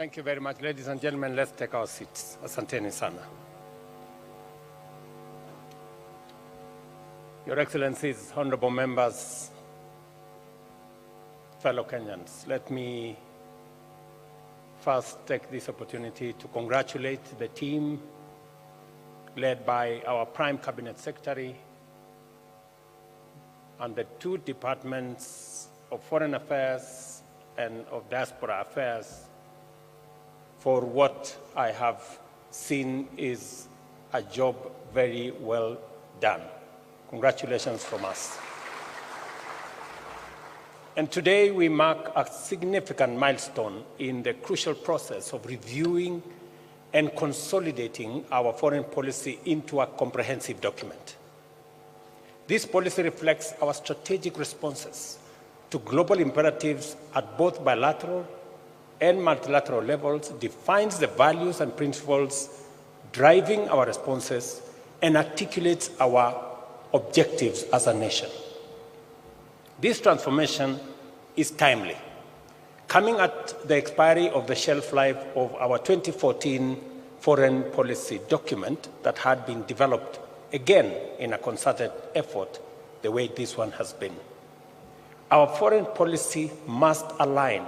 Thank you very much. Ladies and gentlemen, let's take our seats. Asanteni sana. Your Excellencies, honorable members, fellow Kenyans, let me first take this opportunity to congratulate the team led by our Prime Cabinet Secretary and the two departments of Foreign Affairs and of Diaspora Affairs for what I have seen is a job very well done. Congratulations from us. And today we mark a significant milestone in the crucial process of reviewing and consolidating our foreign policy into a comprehensive document. This policy reflects our strategic responses to global imperatives at both bilateral and multilateral levels, defines the values and principles driving our responses, and articulates our objectives as a nation. This transformation is timely, coming at the expiry of the shelf life of our 2014 foreign policy document that had been developed again in a concerted effort the way this one has been. Our foreign policy must align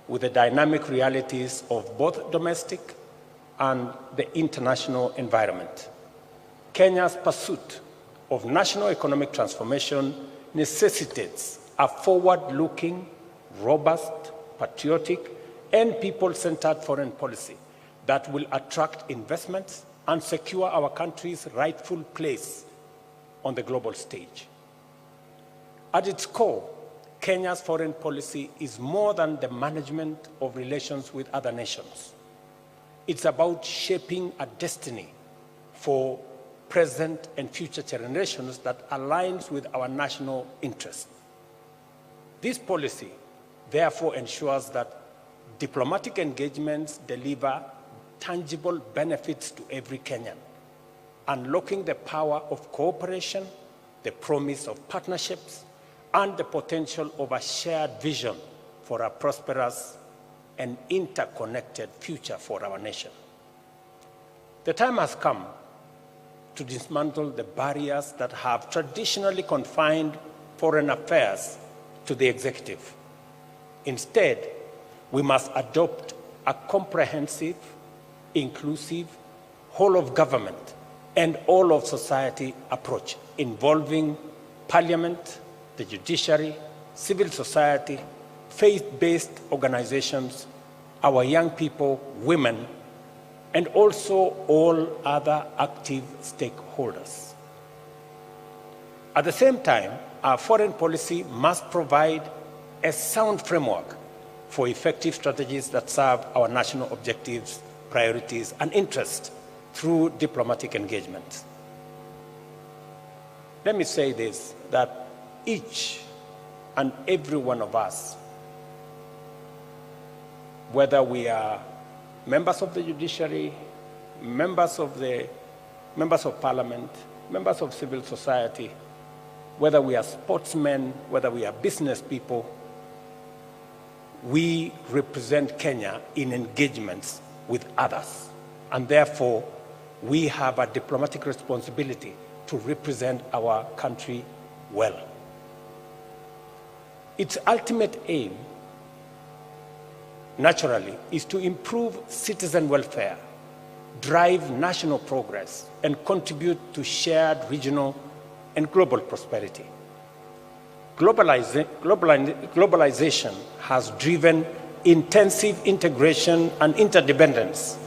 with the dynamic realities of both domestic and the international environment. Kenya's pursuit of national economic transformation necessitates a forward-looking, robust, patriotic, and people-centered foreign policy that will attract investments and secure our country's rightful place on the global stage. At its core, Kenya's foreign policy is more than the management of relations with other nations. It's about shaping a destiny for present and future generations that aligns with our national interests. This policy, therefore, ensures that diplomatic engagements deliver tangible benefits to every Kenyan, unlocking the power of cooperation, the promise of partnerships, and the potential of a shared vision for a prosperous and interconnected future for our nation. The time has come to dismantle the barriers that have traditionally confined foreign affairs to the executive. Instead, we must adopt a comprehensive, inclusive, whole of government and all of society approach involving parliament, the judiciary, civil society, faith-based organizations, our young people, women, and also all other active stakeholders. At the same time, our foreign policy must provide a sound framework for effective strategies that serve our national objectives, priorities, and interests through diplomatic engagement. Let me say this, that each and every one of us, whether we are members of the judiciary, members of parliament, members of civil society, whether we are sportsmen, whether we are business people, we represent Kenya in engagements with others. And therefore, we have a diplomatic responsibility to represent our country well. Its ultimate aim, naturally, is to improve citizen welfare, drive national progress, and contribute to shared regional and global prosperity. Globalization has driven intensive integration and interdependence,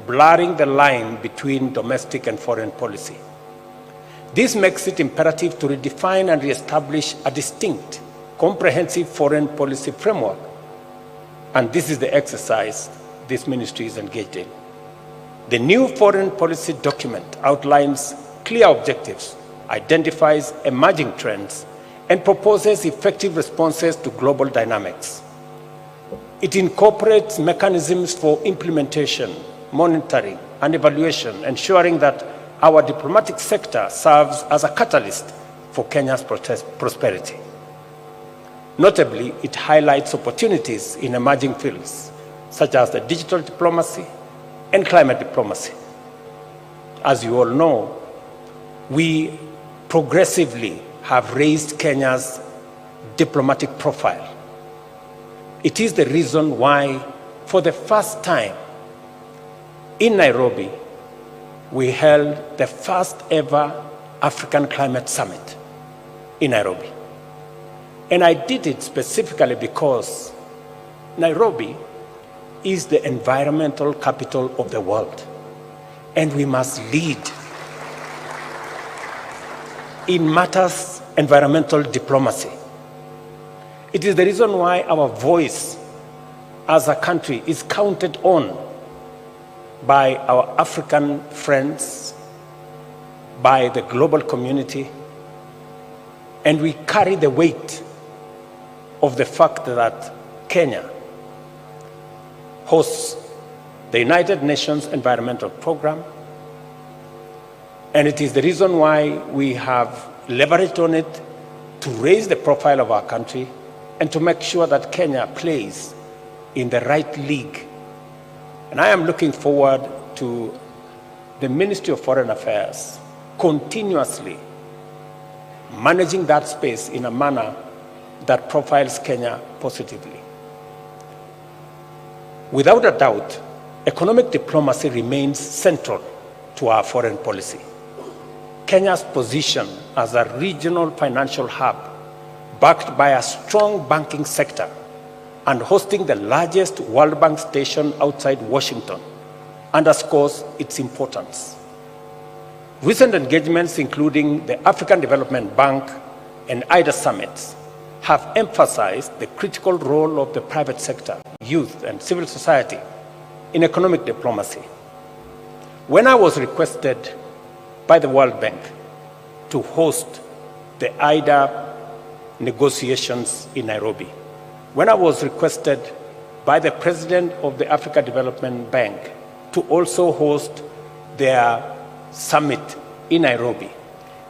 blurring the line between domestic and foreign policy. This makes it imperative to redefine and reestablish a distinct, comprehensive foreign policy framework. And this is the exercise this ministry is engaged in. The new foreign policy document outlines clear objectives, identifies emerging trends, and proposes effective responses to global dynamics. It incorporates mechanisms for implementation, monitoring, and evaluation, ensuring that our diplomatic sector serves as a catalyst for Kenya's prosperity. Notably, it highlights opportunities in emerging fields such as the digital diplomacy and climate diplomacy. As you all know, we progressively have raised Kenya's diplomatic profile. It is the reason why, for the first time in Nairobi, we held the first ever African Climate Summit in Nairobi. And I did it specifically because Nairobi is the environmental capital of the world, and we must lead in matters environmental diplomacy. It is the reason why our voice as a country is counted on by our African friends, by the global community, and we carry the weight of the fact that Kenya hosts the United Nations Environmental Program, and it is the reason why we have leveraged on it to raise the profile of our country and to make sure that Kenya plays in the right league. And I am looking forward to the Ministry of Foreign Affairs continuously managing that space in a manner that profiles Kenya positively. Without a doubt, economic diplomacy remains central to our foreign policy. Kenya's position as a regional financial hub, backed by a strong banking sector and hosting the largest World Bank station outside Washington, underscores its importance. Recent engagements, including the African Development Bank and IDA summits, have emphasized the critical role of the private sector, youth, and civil society in economic diplomacy. When I was requested by the World Bank to host the IDA negotiations in Nairobi, when I was requested by the President of the Africa Development Bank to also host their summit in Nairobi,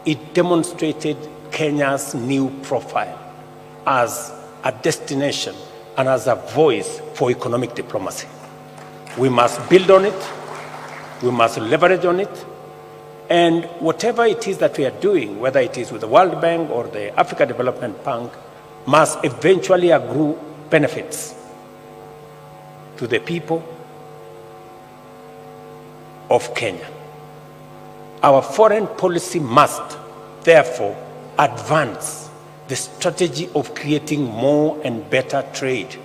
it demonstrated Kenya's new profile as a destination and as a voice for economic diplomacy. We must build on it, we must leverage on it, and whatever it is that we are doing, whether it is with the World Bank or the Africa Development Bank, must eventually accrue benefits to the people of Kenya. Our foreign policy must, therefore, advance the strategy of creating more and better trade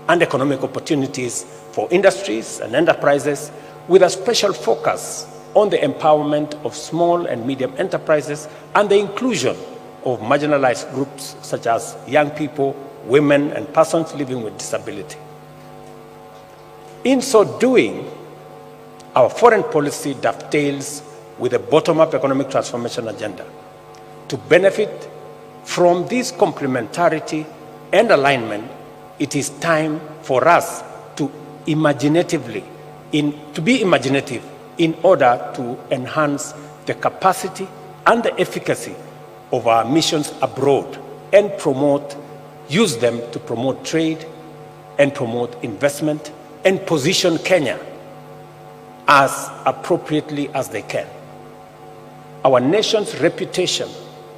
and economic opportunities for industries and enterprises, with a special focus on the empowerment of small and medium enterprises and the inclusion of marginalized groups such as young people, women, and persons living with disability. In so doing, our foreign policy dovetails with a bottom-up economic transformation agenda. To benefit from this complementarity and alignment, it is time for us to be imaginative in order to enhance the capacity and the efficacy of our missions abroad and use them to promote trade and promote investment and position Kenya as appropriately as they can. Our nation's reputation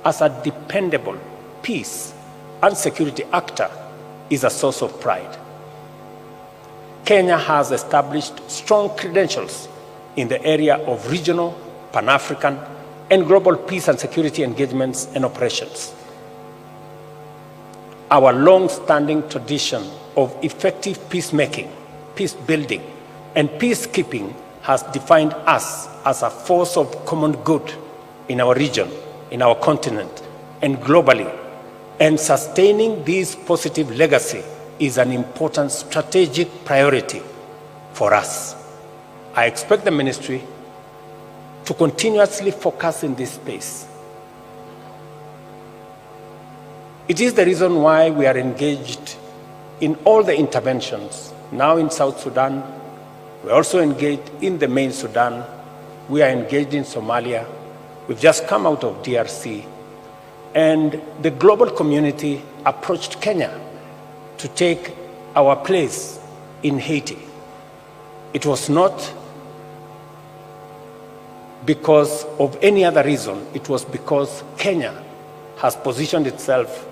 as a dependable peace and security actor is a source of pride. Kenya has established strong credentials in the area of regional, Pan-African, and global peace and security engagements and operations. Our long-standing tradition of effective peacemaking, peace building, and peacekeeping has defined us as a force of common good in our region, in our continent, and globally. And sustaining this positive legacy is an important strategic priority for us. I expect the ministry to continuously focus in this space. It is the reason why we are engaged in all the interventions. Now in South Sudan, we're also engaged in the main Sudan. We are engaged in Somalia. We've just come out of DRC. And the global community approached Kenya to take our place in Haiti, it was not because of any other reason. It was because Kenya has positioned itself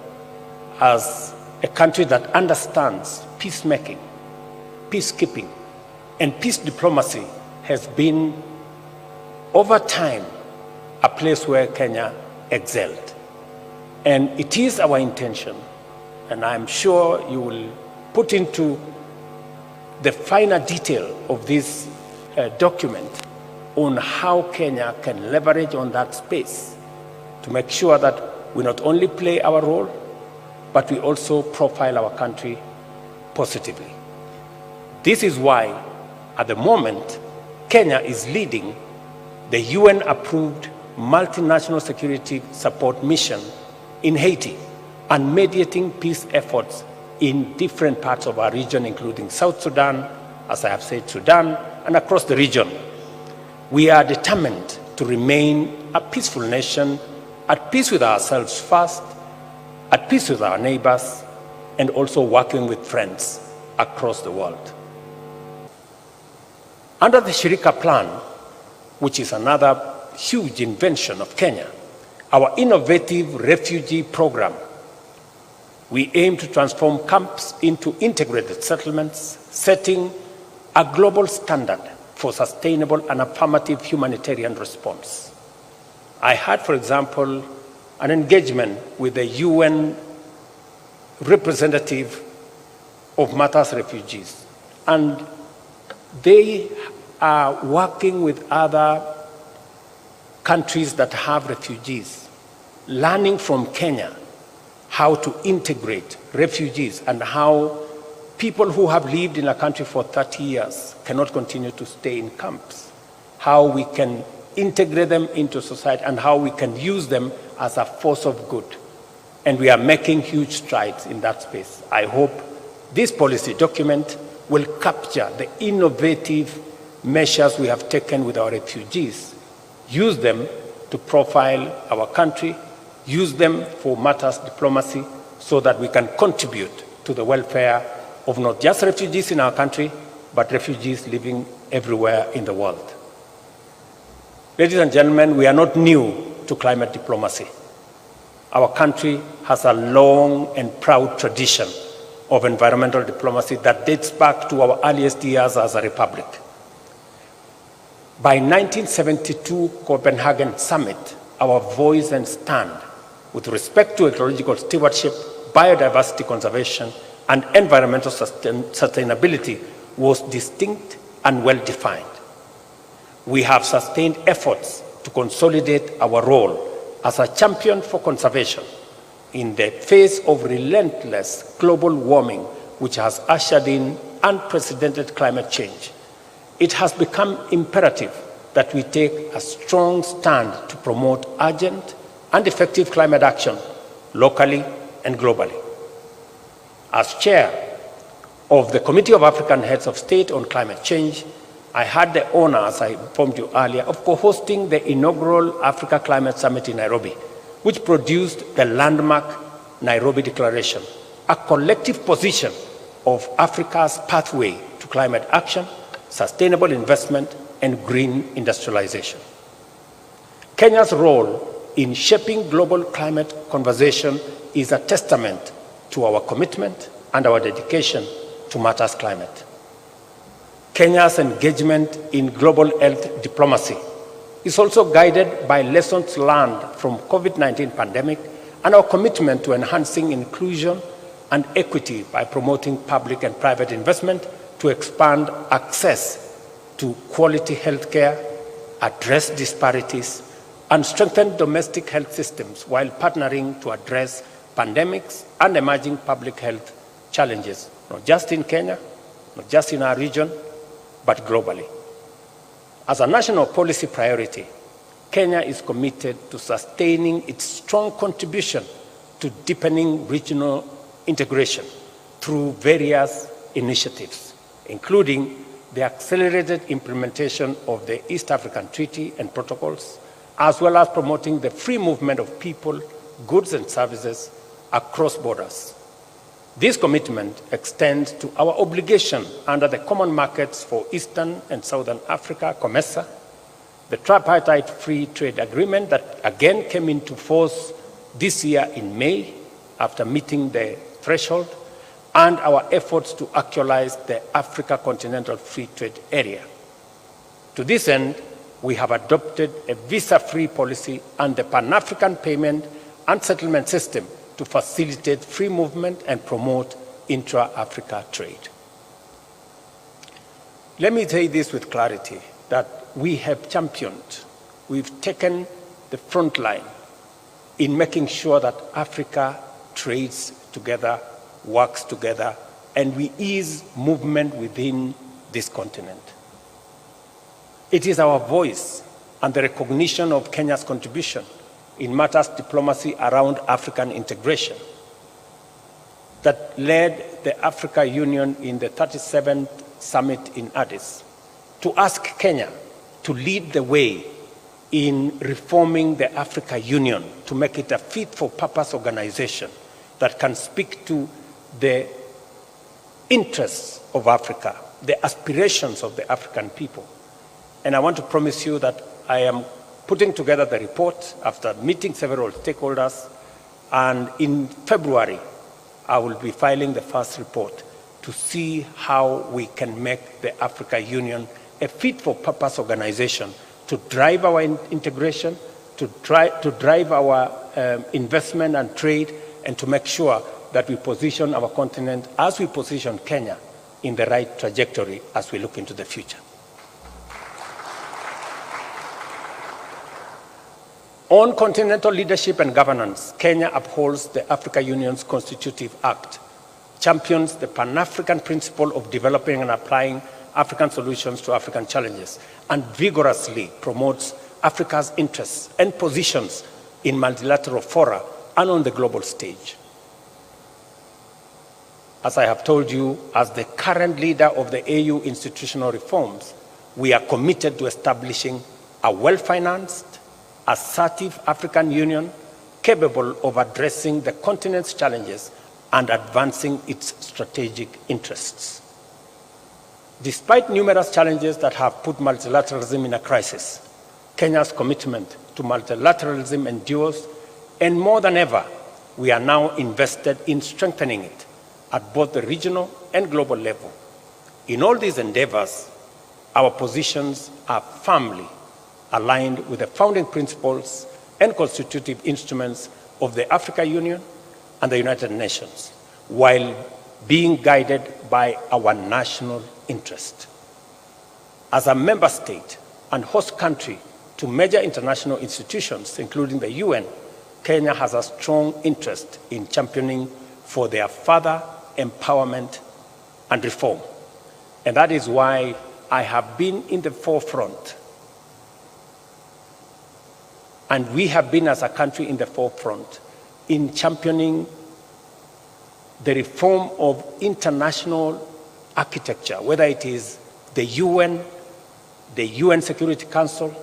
as a country that understands peacemaking, peacekeeping, and peace diplomacy has been, over time, a place where Kenya excelled. And it is our intention, and I'm sure you will put into the finer detail of this document on how Kenya can leverage on that space to make sure that we not only play our role, but we also profile our country positively. This is why, at the moment, Kenya is leading the UN-approved multinational security support mission in Haiti and mediating peace efforts in different parts of our region, including South Sudan, as I have said, Sudan, and across the region. We are determined to remain a peaceful nation, at peace with ourselves first, at peace with our neighbors, and also working with friends across the world. Under the Shirika Plan, which is another huge invention of Kenya, our innovative refugee program, we aim to transform camps into integrated settlements, setting a global standard for sustainable and affirmative humanitarian response. I had, for example, an engagement with the UN representative of Matters refugees, and they are working with other countries that have refugees, learning from Kenya how to integrate refugees and how people who have lived in a country for 30 years cannot continue to stay in camps, how we can integrate them into society and how we can use them as a force of good. And we are making huge strides in that space. I hope this policy document will capture the innovative measures we have taken with our refugees, use them to profile our country, use them for matters diplomacy so that we can contribute to the welfare of not just refugees in our country, but refugees living everywhere in the world. Ladies and gentlemen, we are not new to climate diplomacy. Our country has a long and proud tradition of environmental diplomacy that dates back to our earliest years as a republic. By 1972 Copenhagen Summit, our voice and stand with respect to ecological stewardship, biodiversity conservation, and environmental sustainability was distinct and well-defined. We have sustained efforts to consolidate our role as a champion for conservation in the face of relentless global warming, which has ushered in unprecedented climate change. It has become imperative that we take a strong stand to promote urgent and effective climate action locally and globally. As chair of the Committee of African Heads of State on Climate Change, I had the honor, as I informed you earlier, of co-hosting the inaugural Africa Climate Summit in Nairobi, which produced the landmark Nairobi Declaration, a collective position of Africa's pathway to climate action, sustainable investment, and green industrialization. Kenya's role in shaping global climate conversation is a testament to our commitment and our dedication to matters climate. Kenya's engagement in global health diplomacy is also guided by lessons learned from COVID-19 pandemic and our commitment to enhancing inclusion and equity by promoting public and private investment to expand access to quality healthcare, address disparities, and strengthen domestic health systems while partnering to address pandemics and emerging public health challenges, not just in Kenya, not just in our region, but globally. As a national policy priority, Kenya is committed to sustaining its strong contribution to deepening regional integration through various initiatives, including the accelerated implementation of the East African Treaty and protocols, as well as promoting the free movement of people, goods, and services across borders. This commitment extends to our obligation under the Common Markets for Eastern and Southern Africa, COMESA, the tripartite free trade agreement that again came into force this year in May after meeting the threshold, and our efforts to actualize the Africa Continental Free Trade Area. To this end, we have adopted a visa-free policy and the Pan-African Payment and Settlement System to facilitate free movement and promote intra-Africa trade. Let me say this with clarity, that we have championed, we've taken the front line in making sure that Africa trades together, works together, and we ease movement within this continent. It is our voice and the recognition of Kenya's contribution in matters diplomacy around African integration that led the Africa Union in the 37th summit in Addis to ask Kenya to lead the way in reforming the Africa Union to make it a fit-for-purpose organization that can speak to the interests of Africa, the aspirations of the African people. And I want to promise you that I am putting together the report after meeting several stakeholders, and in February, I will be filing the first report to see how we can make the Africa Union a fit-for-purpose organization to drive our integration, to drive our investment and trade, and to make sure that we position our continent as we position Kenya in the right trajectory as we look into the future. On continental leadership and governance, Kenya upholds the Africa Union's Constitutive Act, champions the Pan-African principle of developing and applying African solutions to African challenges, and vigorously promotes Africa's interests and positions in multilateral fora and on the global stage. As I have told you, as the current leader of the AU institutional reforms, we are committed to establishing a well-financed, assertive African Union capable of addressing the continent's challenges and advancing its strategic interests. Despite numerous challenges that have put multilateralism in a crisis, Kenya's commitment to multilateralism endures, and more than ever, we are now invested in strengthening it at both the regional and global level. In all these endeavors, our positions are firmly aligned with the founding principles and constitutive instruments of the Africa Union and the United Nations, while being guided by our national interest. As a member state and host country to major international institutions, including the UN, Kenya has a strong interest in championing for their further empowerment and reform. And that is why I have been in the forefront, and we have been as a country in the forefront in championing the reform of international architecture, whether it is the UN Security Council,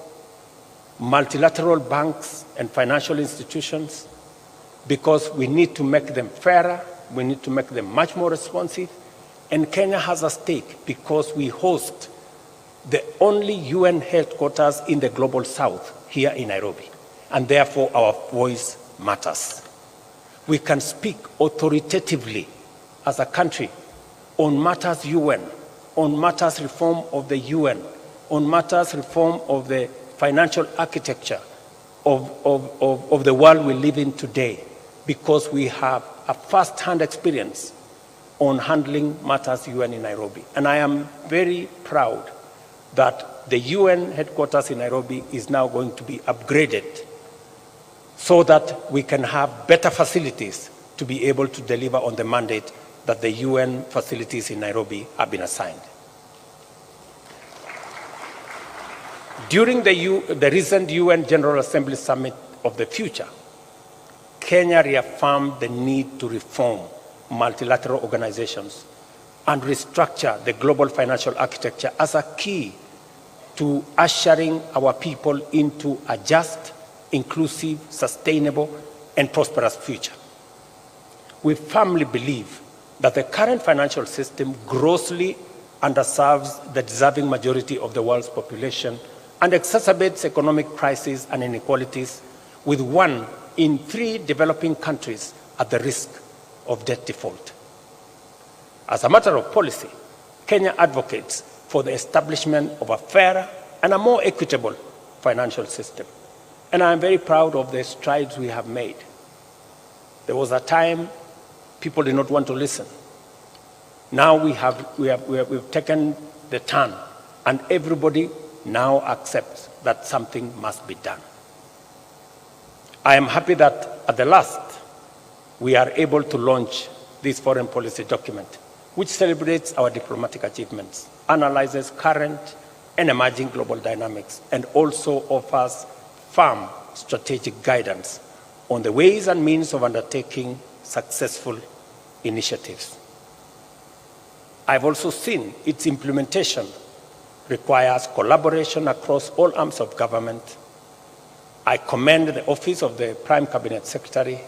multilateral banks and financial institutions, because we need to make them fairer, we need to make them much more responsive, and Kenya has a stake because we host the only UN headquarters in the Global South here in Nairobi, and therefore our voice matters. We can speak authoritatively as a country on matters UN, on matters reform of the UN, on matters reform of the financial architecture of the world we live in today, because we have a first-hand experience on handling matters UN in Nairobi. And I am very proud that the UN headquarters in Nairobi is now going to be upgraded so that we can have better facilities to be able to deliver on the mandate that the UN facilities in Nairobi have been assigned. During the recent UN General Assembly Summit of the Future, Kenya reaffirmed the need to reform multilateral organizations and restructure the global financial architecture as a key to ushering our people into a just, inclusive, sustainable, and prosperous future. We firmly believe that the current financial system grossly underserves the deserving majority of the world's population and exacerbates economic crises and inequalities, with 1 in 3 developing countries at the risk of debt default. As a matter of policy, Kenya advocates for the establishment of a fairer and a more equitable financial system. And I am very proud of the strides we have made. There was a time people did not want to listen. Now we've taken the turn, and everybody now accepts that something must be done. I am happy that at the last we are able to launch this foreign policy document, which celebrates our diplomatic achievements, analyzes current and emerging global dynamics, and also offers firm strategic guidance on the ways and means of undertaking successful initiatives. I've also seen its implementation requires collaboration across all arms of government. I commend the Office of the Prime Cabinet Secretary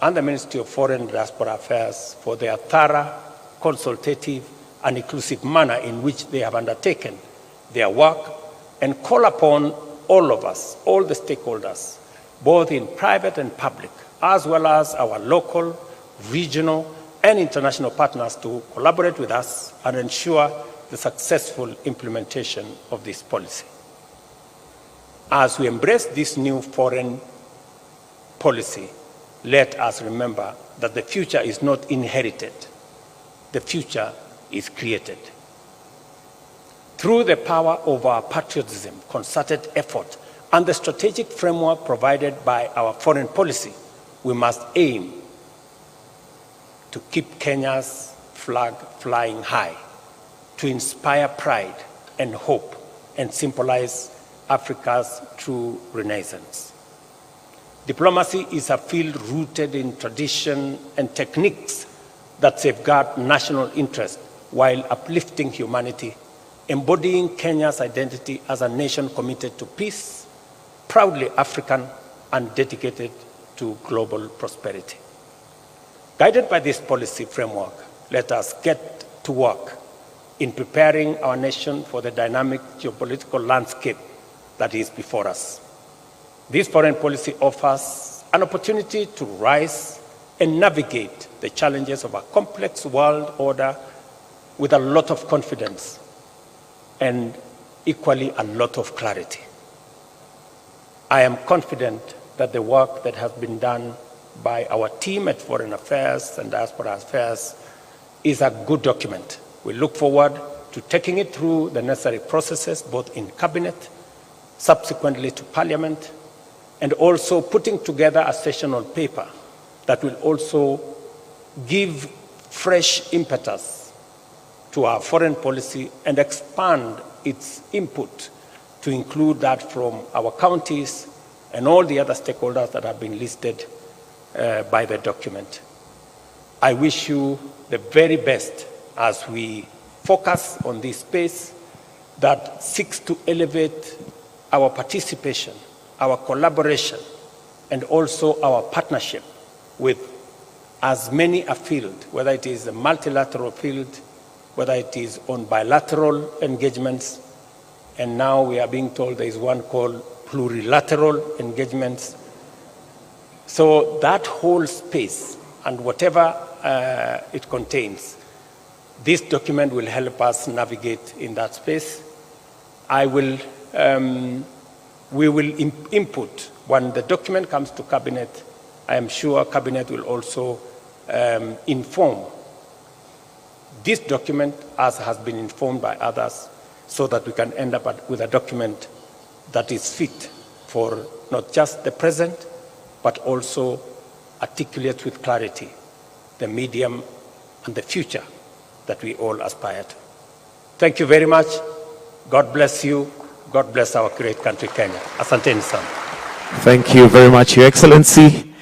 and the Ministry of Foreign and Diaspora Affairs for their thorough, consultative, and inclusive manner in which they have undertaken their work, and call upon all of us, all the stakeholders, both in private and public, as well as our local, regional, and international partners to collaborate with us and ensure the successful implementation of this policy. As we embrace this new foreign policy, let us remember that the future is not inherited. The future is created. Through the power of our patriotism, concerted effort, and the strategic framework provided by our foreign policy, we must aim to keep Kenya's flag flying high, to inspire pride and hope, and symbolize Africa's true renaissance. Diplomacy is a field rooted in tradition and techniques that safeguard national interest while uplifting humanity, embodying Kenya's identity as a nation committed to peace, proudly African, and dedicated to global prosperity. Guided by this policy framework, let us get to work in preparing our nation for the dynamic geopolitical landscape that is before us. This foreign policy offers an opportunity to rise and navigate the challenges of a complex world order with a lot of confidence and equally a lot of clarity. I am confident that the work that has been done by our team at Foreign Affairs and Diaspora Affairs is a good document. We look forward to taking it through the necessary processes, both in Cabinet, subsequently to Parliament, and also putting together a sessional paper that will also give fresh impetus to our foreign policy and expand its input to include that from our counties and all the other stakeholders that have been listed by the document. I wish you the very best as we focus on this space that seeks to elevate our participation, our collaboration, and also our partnership with as many a field, whether it is a multilateral field, whether it is on bilateral engagements, and now we are being told there is one called plurilateral engagements. So that whole space and whatever it contains, this document will help us navigate in that space. We will input when the document comes to Cabinet. I am sure Cabinet will also inform this document as has been informed by others, so that we can end up with a document that is fit for not just the present, but also articulates with clarity the medium and the future that we all aspire to. Thank you very much. God bless you. God bless our great country, Kenya. Asanteni sana. Thank you very much, Your Excellency.